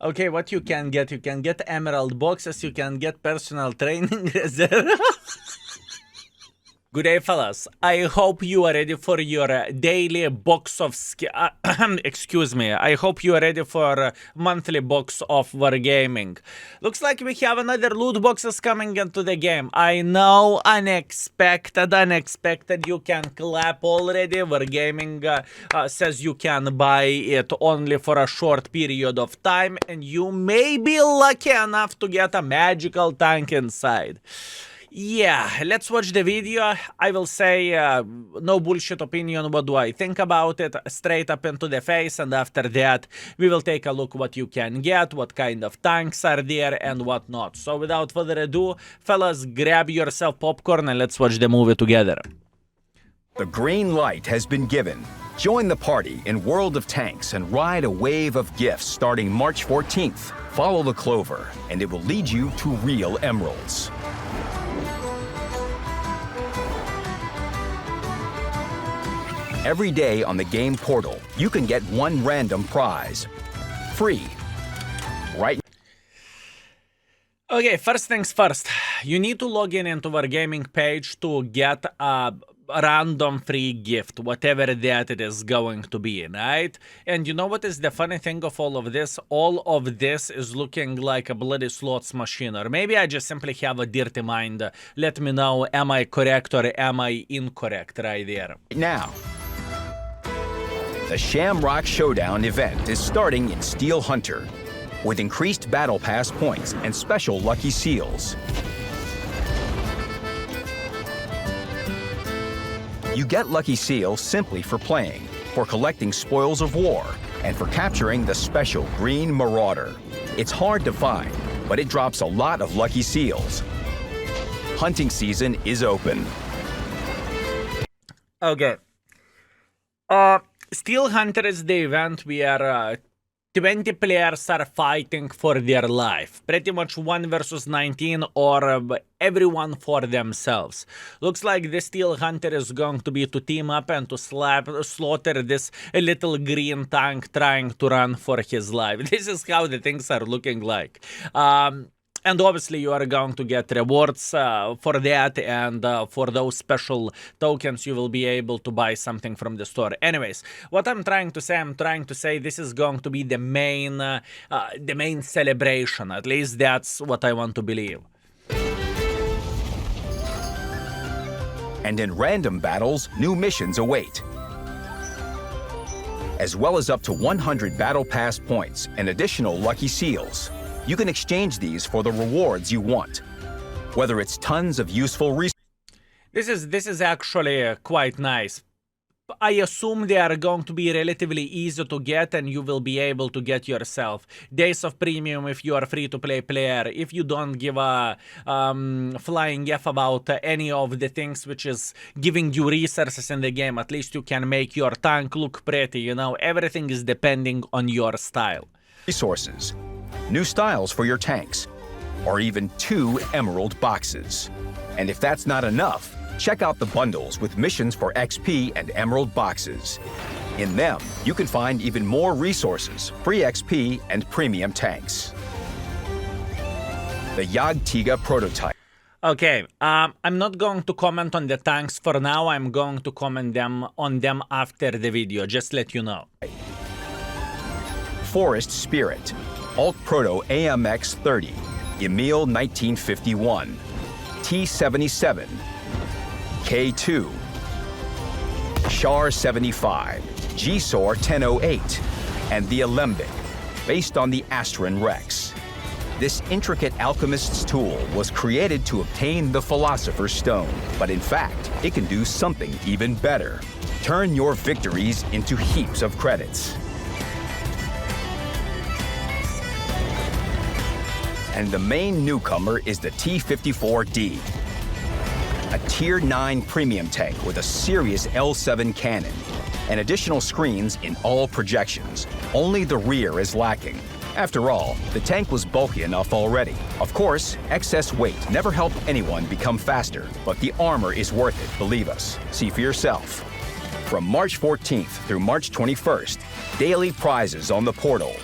Okay, what you can get emerald boxes, you can get personal training reserve. Good day, fellas. I hope you are ready for your daily box of excuse me. I hope you are ready for monthly box of Wargaming. Looks like we have another loot boxes coming into the game. I know, unexpected. You can clap already. Wargaming says you can buy it only for a short period of time, and you may be lucky enough to get a magical tank inside. Yeah, let's watch the video. I will say no bullshit opinion. What do I think about it? Straight up into the face, and after that we will take a look what you can get, what kind of tanks are there and what not. So without further ado, fellas, grab yourself popcorn and let's watch the movie together. The green light has been given. Join the party in World of Tanks and ride a wave of gifts starting March 14th. Follow the clover and it will lead you to real emeralds. Every day on the game portal, you can get one random prize. Free. Right? Okay, first things first. You need to log in into our gaming page to get a random free gift, whatever that it is going to be, right? And you know what is the funny thing of all of this? All of this is looking like a bloody slots machine, or maybe I just simply have a dirty mind. Let me know, am I correct or am I incorrect right there? Now, the Shamrock Showdown event is starting in Steel Hunter, with increased Battle Pass points and special lucky seals. You get lucky seals simply for playing, for collecting spoils of war, and for capturing the special Green Marauder. It's hard to find, but it drops a lot of lucky seals. Hunting season is open. Okay. Steel Hunter is the event where 20 players are fighting for their life. Pretty much 1 versus 19 or everyone for themselves. Looks like the Steel Hunter is going to be to team up and to slaughter this little green tank trying to run for his life. This is how the things are looking like. And obviously you are going to get rewards for that, and for those special tokens you will be able to buy something from the store. Anyways, what I'm trying to say this is going to be the main celebration. At least that's what I want to believe. And in random battles, new missions await. As well as up to 100 Battle Pass points and additional lucky seals. You can exchange these for the rewards you want, whether it's tons of useful resources. This is actually quite nice. I assume they are going to be relatively easy to get, and you will be able to get yourself days of premium if you are free-to-play player. If you don't give a flying F about any of the things which is giving you resources in the game, at least you can make your tank look pretty, you know. Everything is depending on your style. Resources, new styles for your tanks, or even 2 emerald boxes. And if that's not enough, check out the bundles with missions for XP and emerald boxes. In them, you can find even more resources, free XP, and premium tanks. The Yagtiga prototype. Okay, I'm not going to comment on the tanks for now. I'm going to comment on them after the video, just let you know. Forest Spirit, Alt Proto AMX 30, Emil 1951, T77, K2, Char 75, GSOR 1008, and the Alembic, based on the Astron Rex. This intricate alchemist's tool was created to obtain the Philosopher's Stone, but in fact, it can do something even better. Turn your victories into heaps of credits. And the main newcomer is the T-54D, a Tier 9 premium tank with a serious L7 cannon and additional screens in all projections. Only the rear is lacking. After all, the tank was bulky enough already. Of course, excess weight never helped anyone become faster, but the armor is worth it, believe us. See for yourself. From March 14th through March 21st, daily prizes on the portal.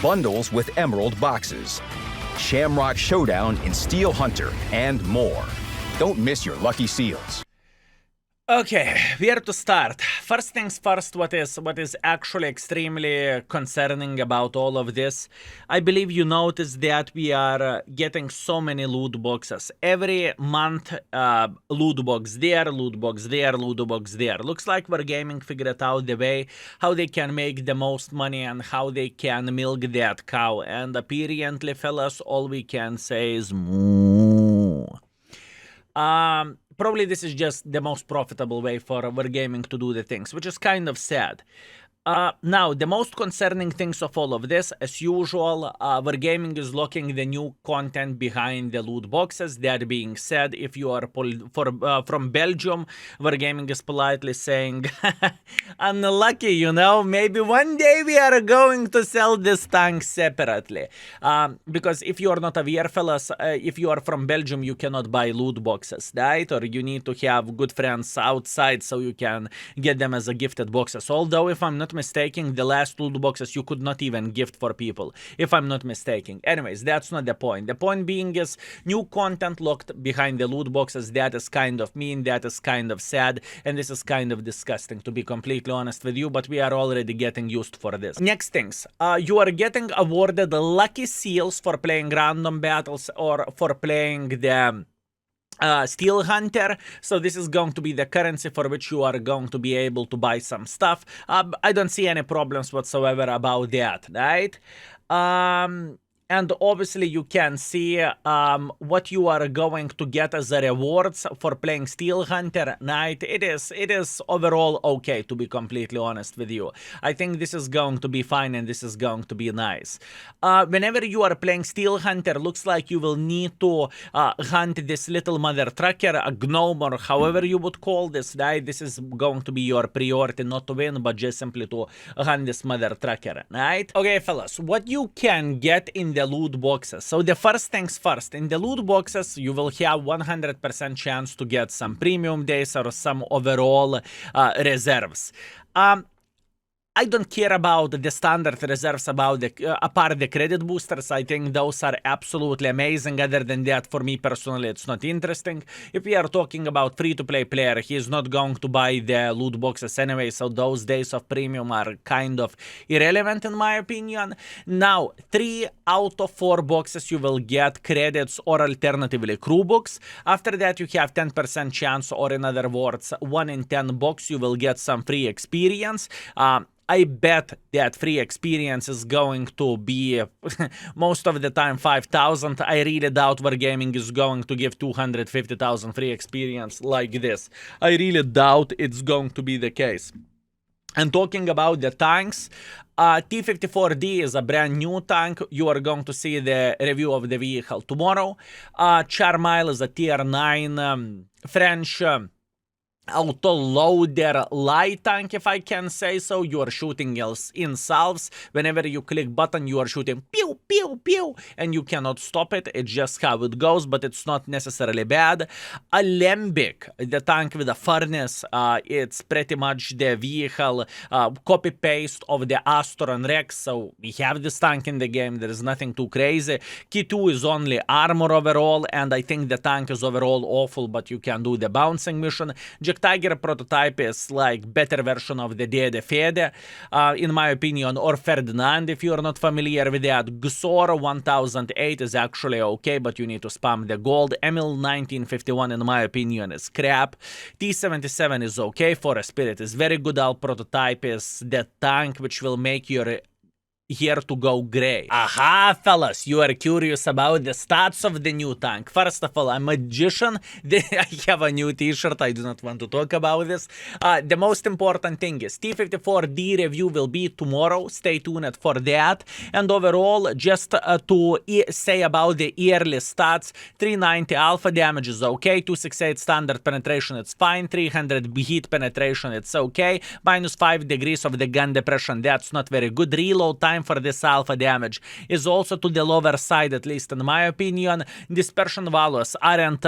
bundles with emerald boxes, Shamrock Showdown in Steel Hunter, and more. Don't miss your lucky seals. Okay, where to start? First things first, what is actually extremely concerning about all of this, I believe you noticed that we are getting so many loot boxes. Every month, loot box there, loot box there, loot box there. Looks like Wargaming figured out the way how they can make the most money and how they can milk that cow. And apparently, fellas, all we can say is moo. Probably this is just the most profitable way for Wargaming to do the things, which is kind of sad. Now, the most concerning things of all of this, as usual, Wargaming is locking the new content behind the loot boxes. That being said, if you are from Belgium, Wargaming is politely saying, unlucky, you know, maybe one day we are going to sell this tank separately. Because if you are not aware, fellas, if you are from Belgium, you cannot buy loot boxes, right? Or you need to have good friends outside so you can get them as a gifted boxes. Although, if I'm not mistaken, the last loot boxes you could not even gift for people, if I'm not mistaken. Anyways, that's not the point. The point being is new content locked behind the loot boxes. That is kind of mean, that is kind of sad, and this is kind of disgusting, to be completely honest with you, but we are already getting used for this. Next things, you are getting awarded lucky seals for playing random battles or for playing the Steel Hunter, so this is going to be the currency for which you are going to be able to buy some stuff. I don't see any problems whatsoever about that, right? And obviously you can see what you are going to get as a rewards for playing Steel Hunter, right? It is overall okay, to be completely honest with you. I think this is going to be fine and this is going to be nice. Whenever you are playing Steel Hunter, looks like you will need to hunt this little mother trucker, a gnome, or however you would call this, right? This is going to be your priority, not to win, but just simply to hunt this mother trucker, right? Okay, fellas, what you can get in the loot boxes. So the first things first, in the loot boxes you will have 100% chance to get some premium days or some overall reserves. I don't care about the standard reserves apart the credit boosters. I think those are absolutely amazing. Other than that, for me personally, it's not interesting. If we are talking about free-to-play player, he is not going to buy the loot boxes anyway, so those days of premium are kind of irrelevant in my opinion. Now, 3 out of 4 boxes you will get credits or alternatively crew books. After that, you have 10% chance, or in other words, 1 in 10 box you will get some free experience. I bet that free experience is going to be most of the time 5,000. I really doubt Wargaming is going to give 250,000 free experience like this. I really doubt it's going to be the case. And talking about the tanks, T-54D is a brand new tank. You are going to see the review of the vehicle tomorrow. Charmile is a tier 9 French auto-loader light tank, if I can say so. You are shooting in salves. Whenever you click button, you are shooting pew, pew, pew, and you cannot stop it. It's just how it goes, but it's not necessarily bad. Alembic, the tank with a furnace, it's pretty much the vehicle copy-paste of the Astor and Rex, so we have this tank in the game. There is nothing too crazy. Key 2 is only armor overall, and I think the tank is overall awful, but you can do the bouncing mission. Tiger prototype is like better version of the Dede Fede, in my opinion, or Ferdinand if you are not familiar with that. Gsor 1008 is actually okay, but you need to spam the gold. Emil 1951 in my opinion is crap. T77 is okay. For a Spirit is very good. Our prototype is the tank which will make your here to go gray. Aha, fellas, you are curious about the stats of the new tank. First of all, I'm a magician. I have a new t-shirt. I do not want to talk about this. The most important thing is T-54D review will be tomorrow. Stay tuned for that. And overall, just to say about the yearly stats, 390 alpha damage is okay. 268 standard penetration, it's fine. 300 heat penetration, it's okay. -5 degrees of the gun depression, that's not very good. Reload time time for this alpha damage is also to the lower side, at least in my opinion. Dispersion values aren't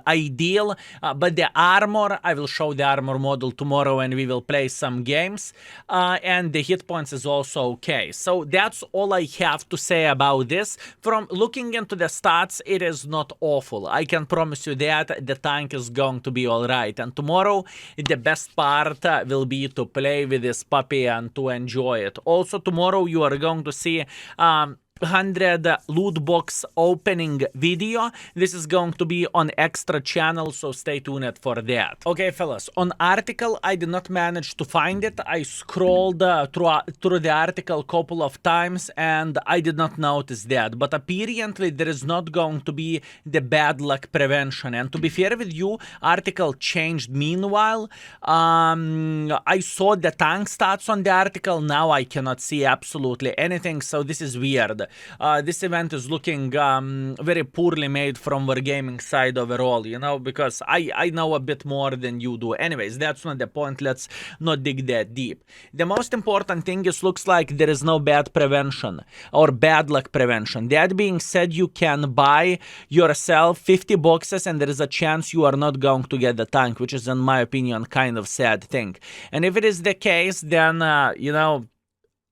ideal, but the armor, I will show the armor model tomorrow and we will play some games, and the hit points is also okay. So that's all I have to say about this. From looking into the stats, it is not awful. I can promise you that the tank is going to be alright. And tomorrow, the best part will be to play with this puppy and to enjoy it. Also, tomorrow you are going to see 100 loot box opening video. This is going to be on extra channel, so stay tuned for that. Okay, fellas, on article, I did not manage to find it. I scrolled through the article a couple of times and I did not notice that. But apparently there is not going to be the bad luck prevention. And to be fair with you, article changed meanwhile. I saw the tank stats on the article. Now I cannot see absolutely anything, so this is weird. This event is looking very poorly made from Wargaming side overall, you know, because I know a bit more than you do. Anyways, that's not the point. Let's not dig that deep. The most important thing is looks like there is no bad prevention or bad luck prevention. That being said, you can buy yourself 50 boxes and there is a chance you are not going to get the tank, which is in my opinion kind of sad thing. And if it is the case, then you know,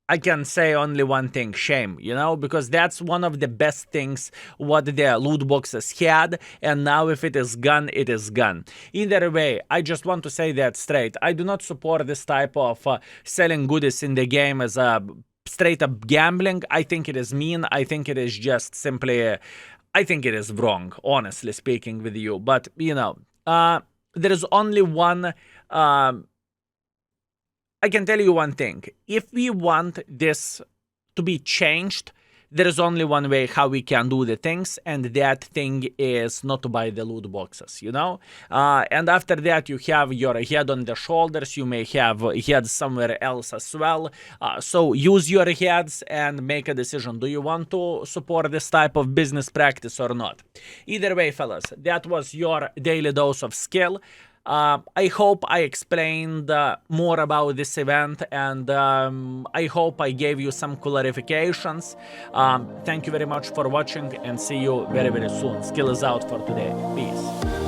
I can say only one thing, shame, you know, because that's one of the best things what the loot boxes had, and now if it is gone, it is gone. Either way, I just want to say that straight. I do not support this type of selling goodies in the game as a straight up gambling. I think it is mean. I think it is just simply, I think it is wrong, honestly speaking with you. But, you know, there is only one... I can tell you one thing. If we want this to be changed, there is only one way how we can do the things, and that thing is not to buy the loot boxes, you know? And after that, you have your head on the shoulders. You may have heads somewhere else as well. So use your heads and make a decision. Do you want to support this type of business practice or not? Either way, fellas, that was your daily dose of skill. I hope I explained more about this event, and I hope I gave you some clarifications. Thank you very much for watching and see you very, very soon. Skill is out for today. Peace.